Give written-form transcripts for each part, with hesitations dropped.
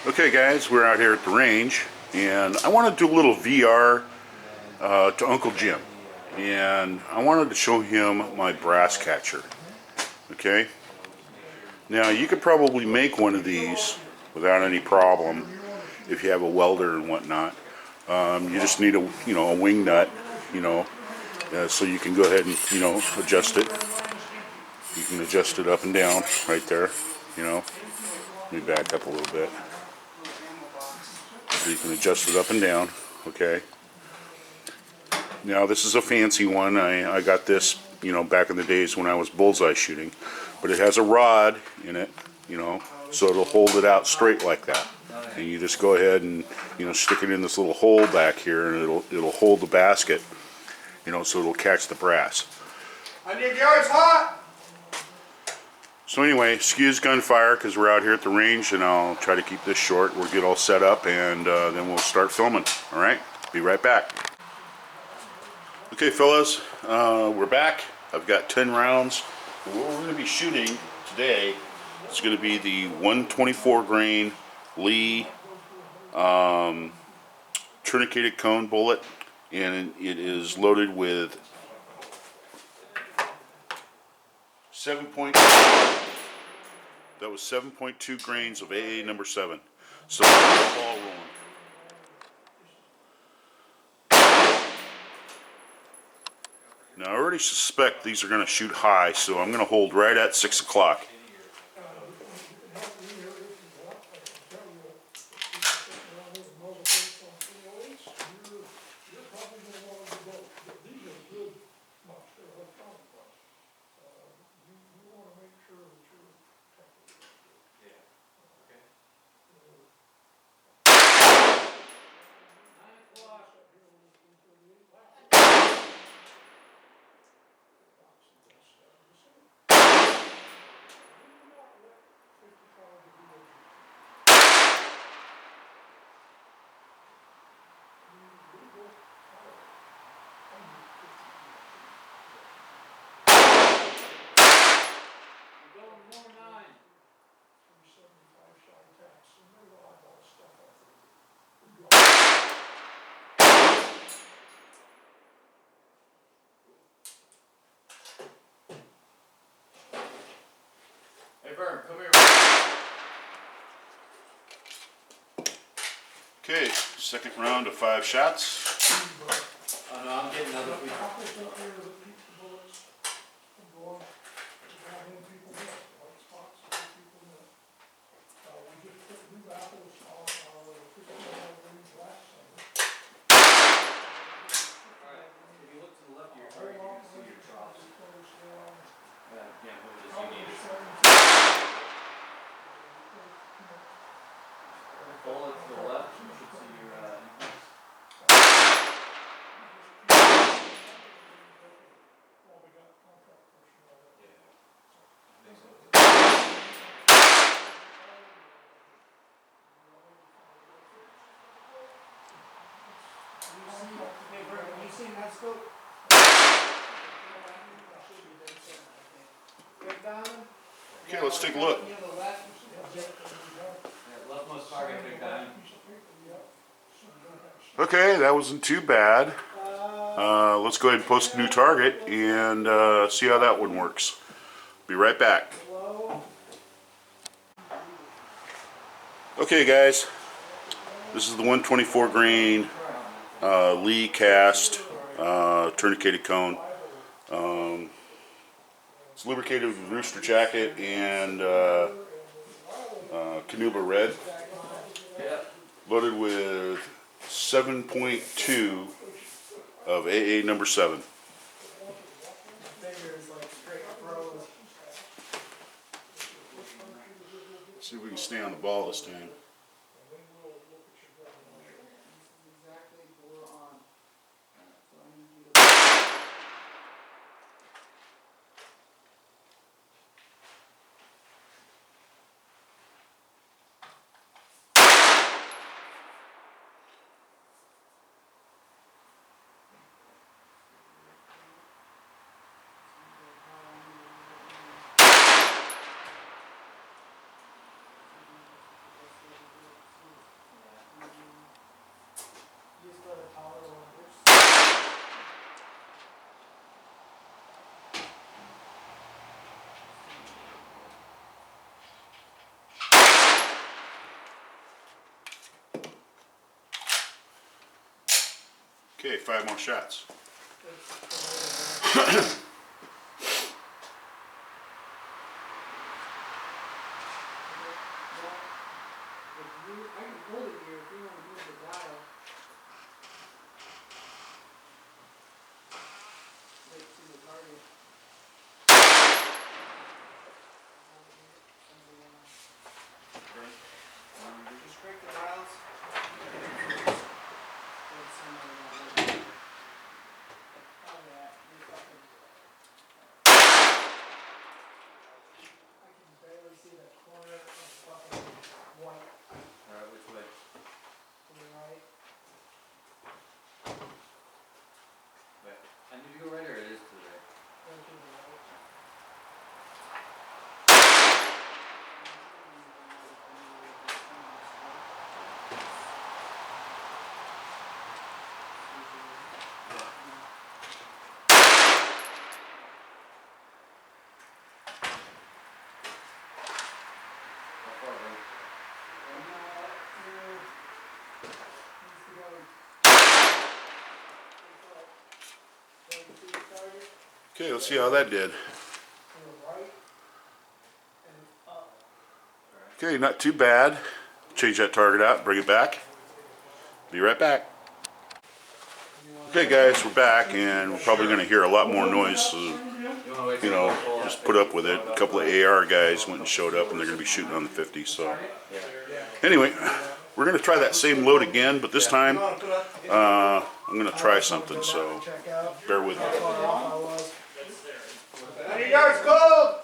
Okay guys, we're out here at the range and I want to do a little VR to Uncle Jim, and I wanted to show him my brass catcher. Okay, now you could probably make one of these without any problem if you have a welder and whatnot. You just need a wing nut, so you can go ahead and adjust it. You can adjust it up and down right there. Let me back up a little bit. So you can adjust it up and down, okay? Now this is a fancy one. I got this, back in the days when I was bullseye shooting. But it has a rod in it, so it'll hold it out straight like that. And you just go ahead and, stick it in this little hole back here, and it'll hold the basket, so it'll catch the brass. I need yours hot! So anyway, excuse gunfire because we're out here at the range, and I'll try to keep this short. We'll get all set up, and then we'll start filming. All right, be right back. Okay, fellas, we're back. I've got 10 rounds. What we're going to be shooting today is going to be the 124 grain Lee tourniqueted cone bullet, and it is loaded with 7.2 grains of AA number 7. So let's get the ball rolling. Now I already suspect these are going to shoot high, so I'm going to hold right at 6 o'clock. Hey Vern, come here. Okay, second round of 5 shots. Oh no, I'm getting another week. Bullet to the left, you should see your Hey Vern, have you seen that scope? Okay, let's take a look. Okay, that wasn't too bad. Let's go ahead and post a new target and see how that one works. Be right back. Okay guys, this is the 124 grain Lee cast tourniqueted cone. It's lubricated with rooster jacket and Canuba red. Loaded with 7.2 of AA number 7. See if we can stay on the ball this time. Okay, 5 more shots. I can hold it here if you want to move the dial. Right to the target. Just crank the dials. I can barely see the corner of fucking white. Alright, which way? To the right. Wait, I need to go right or it is to the right? Go to the right. How far right? Okay, let's see how that did. Okay, not too bad. Change that target out, bring it back. Be right back. Okay guys, we're back and we're probably going to hear a lot more noise, so, you know, just put up with it. A couple of AR guys went and showed up and they're going to be shooting on the 50, so. Anyway, we're going to try that same load again, but this time I'm going to try something, so bear with me. 90 yards cold!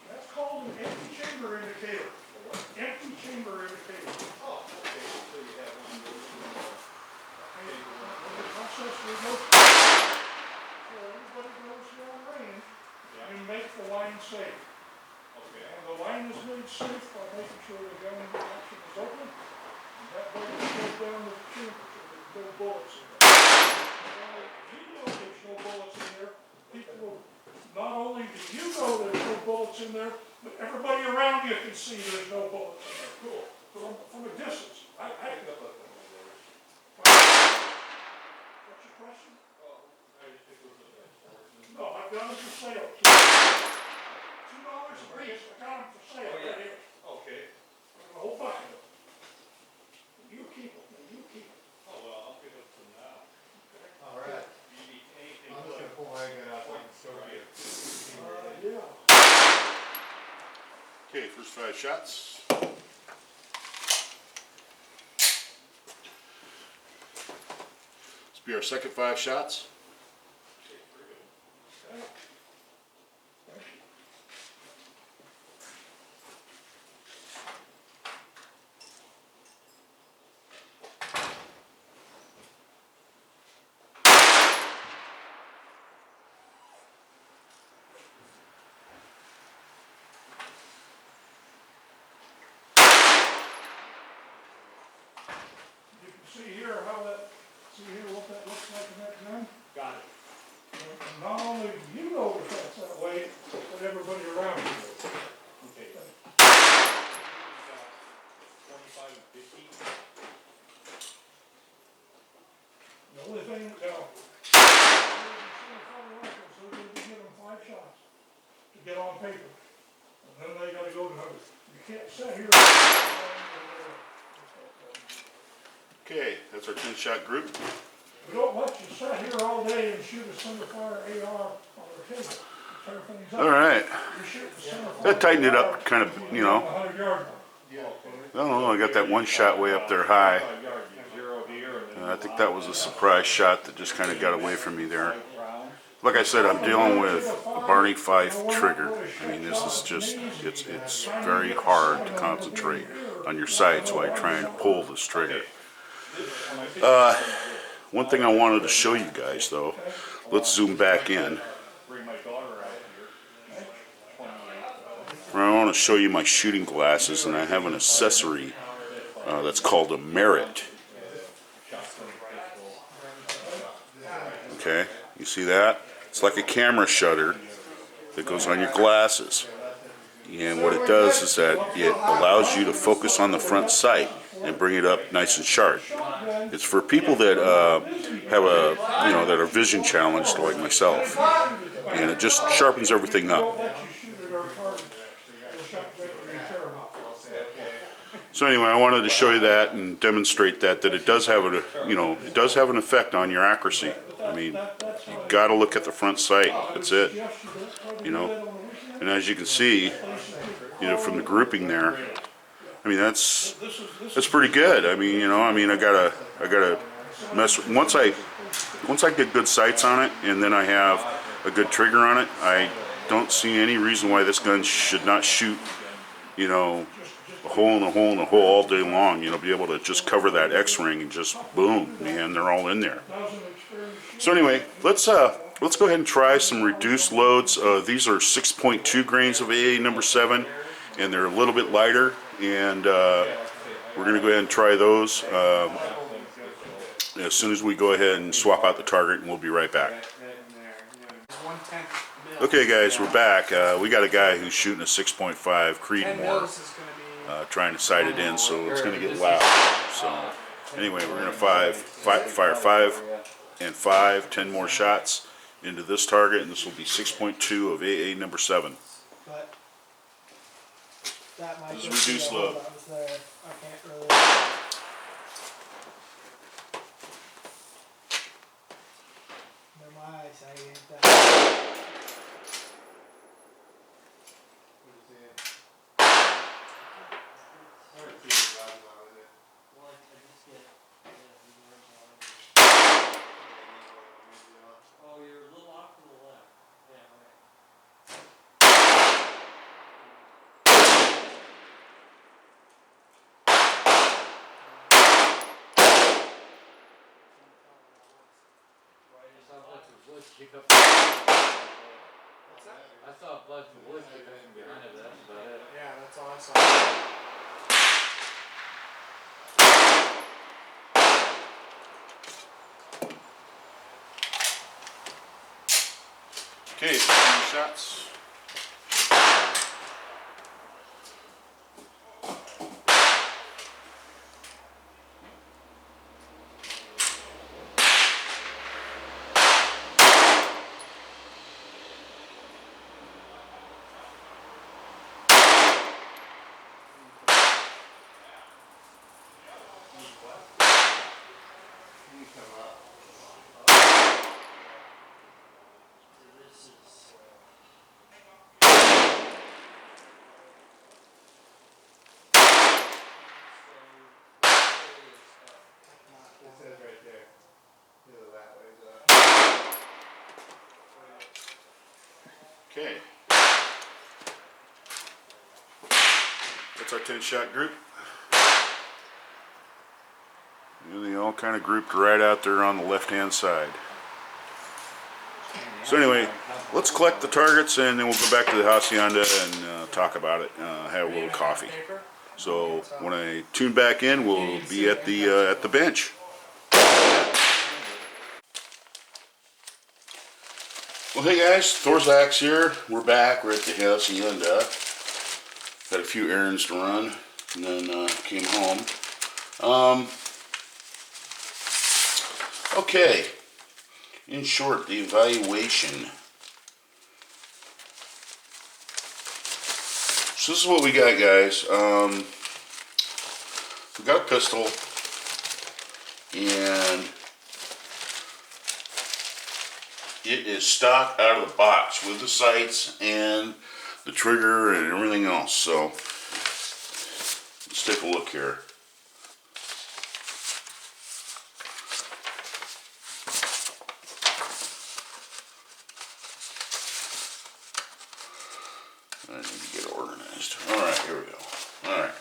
That's called an empty chamber indicator. Empty chamber indicator. Oh, okay, so you have one of those. The process we go through. So everybody goes down range and make the line safe. Okay. And the line is made safe by making sure the gun action is open. And that way it goes down to the chamber so there's no bullets in there. You know there's no bullets in there. People, not only do you know there's no bullets in there, but everybody around you can see there's no bullets in there. Cool. From a distance. What's your question? No, I've got them for sale. $2 a piece. I got them for sale right here. Okay. A whole bucket of them. You keep them. You keep them. Oh, well, I'll pick up some now. All right. You need anything. I'm just gonna pull my gun out so I can show you. Yeah. Okay, first 5 shots. This will be our second 5 shots. You can see here what that looks like in that gun. Got it. And not only do you know that that's that way, but everybody around you knows. Okay. 25 and 50. The only thing, so they're going to give them 5 shots to get on paper. And then they got to go to another. You can't sit here. Okay, that's our 10-shot group. We don't let you sit here all day and shoot a centerfire AR on the table. Tear things up. All right, You shoot the centerfire that tightened it AR, up kind of, you know. 100-yard mark. I don't know, I got that one shot way up there high. 5 yards, you zero here and then I think that was a surprise shot that just kind of got away from me there. Like I said, I'm dealing with a Barney Fife trigger. I mean, this is just, it's very hard to concentrate on your sights while you're trying to pull this trigger. One thing I wanted to show you guys though, let's zoom back in. bring my daughter out here. I want to show you my shooting glasses, and I have an accessory that's called a merit. Okay, you see that? It's like a camera shutter that goes on your glasses. And what it does is that it allows you to focus on the front sight and bring it up nice and sharp. It's for people that have that are vision challenged like myself, and it just sharpens everything up. So anyway, I wanted to show you that and demonstrate that it does have it does have an effect on your accuracy. I mean, you got to look at the front sight. That's it. And as you can see, from the grouping there, I mean that's pretty good. I mean, I gotta mess once I get good sights on it, and then I have a good trigger on it. I don't see any reason why this gun should not shoot, a hole in a hole in a hole all day long. Be able to just cover that X-ring and just boom, man, they're all in there. So anyway, let's go ahead and try some reduced loads. These are 6.2 grains of AA number 7, and they're a little bit lighter. And we're going to go ahead and try those as soon as we go ahead and swap out the target, and we'll be right back. Okay, guys, we're back. We got a guy who's shooting a 6.5 Creedmoor, trying to sight it in, so it's going to get loud. So anyway, we're going to fire 5 and 5, 10 more shots into this target, and this will be 6.2 of AA number 7. But that might This is just be reduced a load. hold that was there. I can't really. No, my eyesight ain't that. Oh, you're a little off to the left. Yeah, right. I saw a bunch of wood kick up. What's that? I saw a bunch of wood kick up from behind it, but that's about it. Yeah, that's all I saw. Okay, 10 shots. It says right there. Either that way or that. Okay. That's our 10-shot group. And they all kind of grouped right out there on the left-hand side. So anyway, let's collect the targets, and then we'll go back to the hacienda and talk about it. Have a little coffee. So when I tune back in, we'll be at the bench. Well, hey guys, Thorzak's here. We're back. We're at the hacienda. Had a few errands to run, and then came home. Okay. In short, the evaluation. So this is what we got, guys. We got a pistol, and it is stock out of the box with the sights and the trigger and everything else. So let's take a look here. I need to get organized. Alright, here we go. Alright.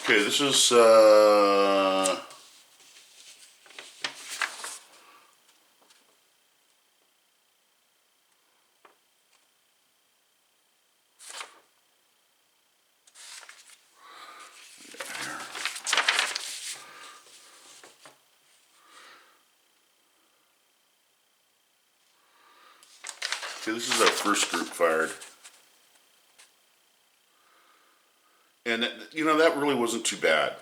Okay, this is Okay, this is our first group fired. And that really wasn't too bad.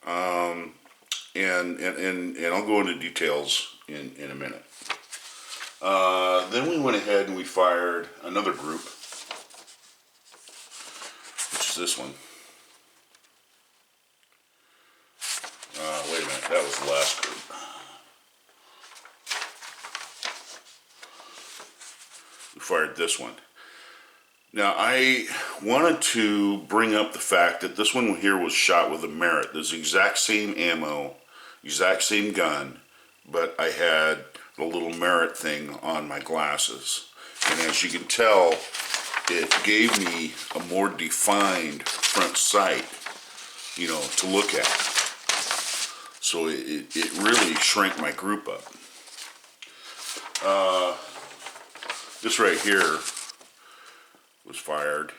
And I'll go into details in a minute. Then we went ahead and we fired another group, which is this one. Wait a minute, that was the last group. We fired this one. Now, I wanted to bring up the fact that this one here was shot with a Merit. There's the exact same ammo, exact same gun, but I had the little Merit thing on my glasses. And as you can tell, it gave me a more defined front sight, to look at. So it really shrank my group up. This right here was fired.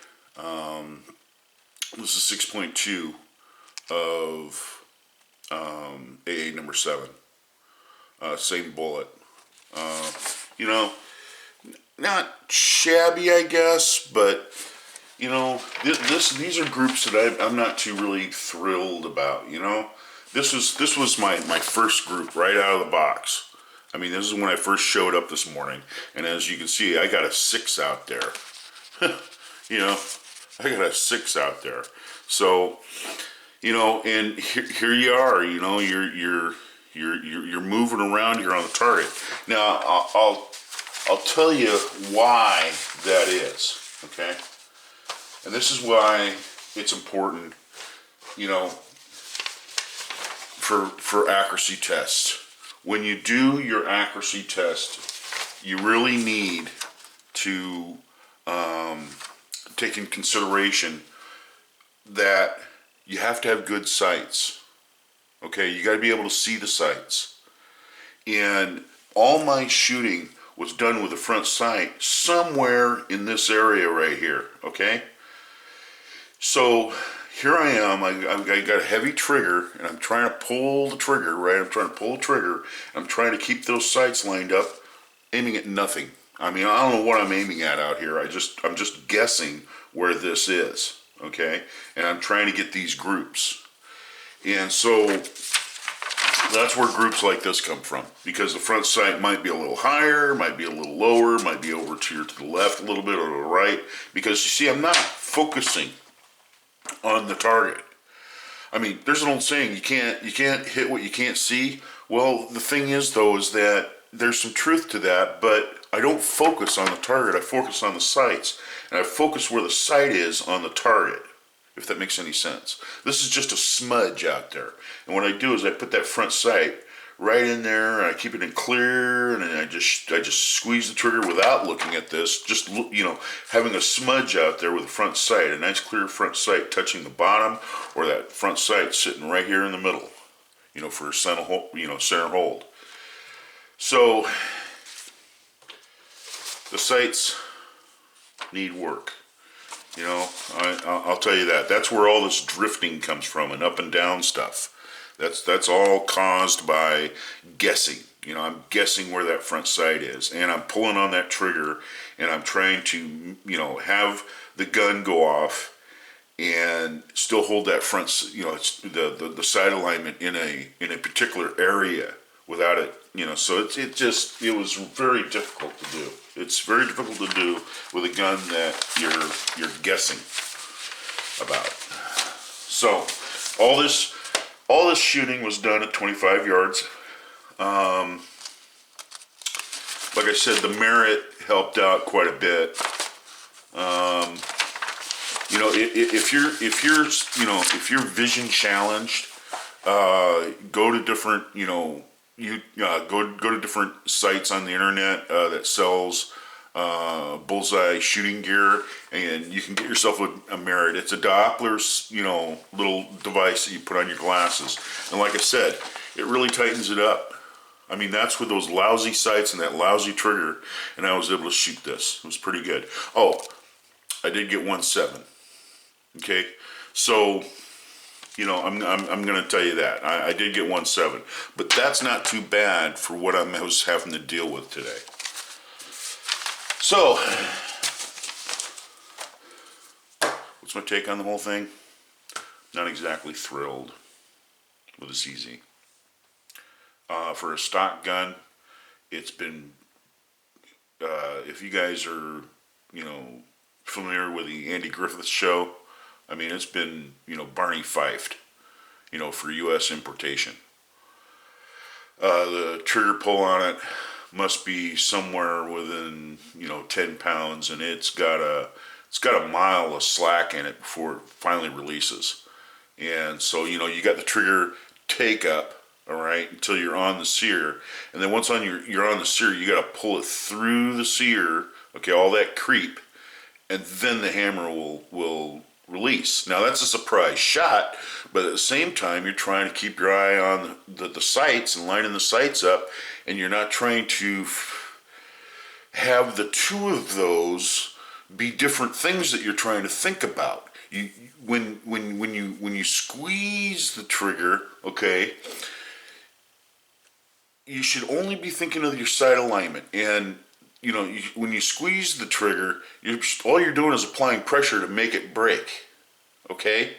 This is 6.2 of AA number 7. Same bullet. Not shabby, I guess, but these are groups that I'm not too really thrilled about. This was my first group right out of the box. I mean, this is when I first showed up this morning, and as you can see, I got a 6 out there. I got a 6 out there. So, and here you are. You're moving around here on the target. Now, I'll tell you why that is. Okay, and this is why it's important. For accuracy tests. When you do your accuracy test, you really need to take in consideration that you have to have good sights. Okay, you got to be able to see the sights. And all my shooting was done with the front sight somewhere in this area right here. Okay, so here I am, I got a heavy trigger, and I'm trying to pull the trigger, right? I'm trying to pull the trigger, and I'm trying to keep those sights lined up, aiming at nothing. I mean, I don't know what I'm aiming at out here. I'm just guessing where this is, okay? And I'm trying to get these groups. And so that's where groups like this come from, because the front sight might be a little higher, might be a little lower, might be over to the left a little bit or to the right, because you see, I'm not focusing on the target. I mean, there's an old saying, you can't hit what you can't see. Well, the thing is, though, is that there's some truth to that, but I don't focus on the target. I focus on the sights, and I focus where the sight is on the target, if that makes any sense. This is just a smudge out there, and what I do is I put that front sight right in there, and I keep it in clear, and I just squeeze the trigger without looking at this, just having a smudge out there with the front sight, a nice clear front sight touching the bottom, or that front sight sitting right here in the middle, for center hold. So the sights need work. I'll tell you that. That's where all this drifting comes from, and up and down stuff. That's all caused by guessing. I'm guessing where that front sight is, and I'm pulling on that trigger, and I'm trying to, have the gun go off and still hold that front, it's the sight alignment in a particular area without it, so it was very difficult to do. It's very difficult to do with a gun that you're guessing about. So all this shooting was done at 25 yards. Like I said, the Merit helped out quite a bit. If you're vision challenged, go to different go to different sites on the internet that sells bullseye shooting gear, and you can get yourself a Merit. It's a Doppler, little device that you put on your glasses, and like I said, it really tightens it up. I mean, that's with those lousy sights and that lousy trigger, and I was able to shoot this. It was pretty good. Oh, I did get 1.7. Okay, so I'm going to tell you that I did get 1.7, but that's not too bad for what I was having to deal with today. So, what's my take on the whole thing? Not exactly thrilled with the CZ. For a stock gun, it's been, if you guys are, familiar with the Andy Griffith show, I mean, it's been, Barney Fifed, for U.S. importation. The trigger pull on it must be somewhere within, 10 pounds, and it's got a mile of slack in it before it finally releases. And so, you got the trigger take up, all right, until you're on the sear. And then once you're on the sear, you got to pull it through the sear, okay, all that creep, and then the hammer will release. Now that's a surprise shot, but at the same time, you're trying to keep your eye on the sights and lining the sights up, and you're not trying to have the two of those be different things that you're trying to think about. When you squeeze the trigger, okay, you should only be thinking of your sight alignment. And when you squeeze the trigger, all you're doing is applying pressure to make it break. Okay,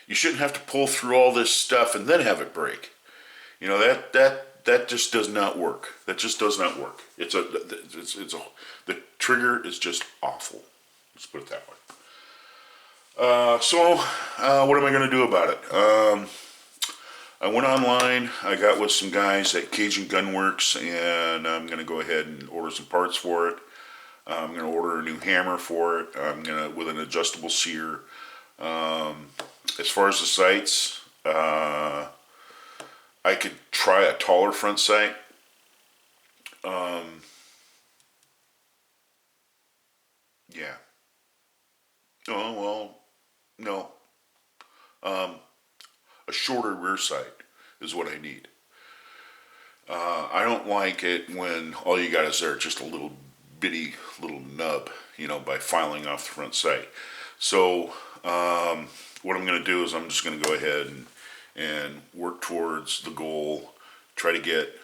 you shouldn't have to pull through all this stuff and then have it break. That just does not work. That just does not work. The trigger is just awful. Let's put it that way. So what am I going to do about it? I went online. I got with some guys at Cajun Gunworks, and I'm going to go ahead and order some parts for it. I'm going to order a new hammer for it. With an adjustable sear. As far as the sights, I could try a taller front sight. Yeah. Oh well, no. A shorter rear sight is what I need. I don't like it when all you got is there just a little bitty little nub, by filing off the front sight. So what I'm going to do is I'm just going to go ahead and work towards the goal. Try to get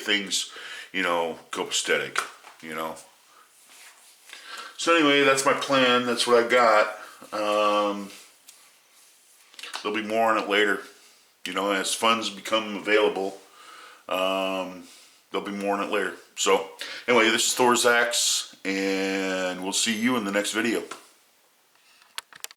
things, copacetic, So anyway, that's my plan. That's what I got. There'll be more on it later. As funds become available, there'll be more on it later. So anyway, this is Thor's Axe, and we'll see you in the next video.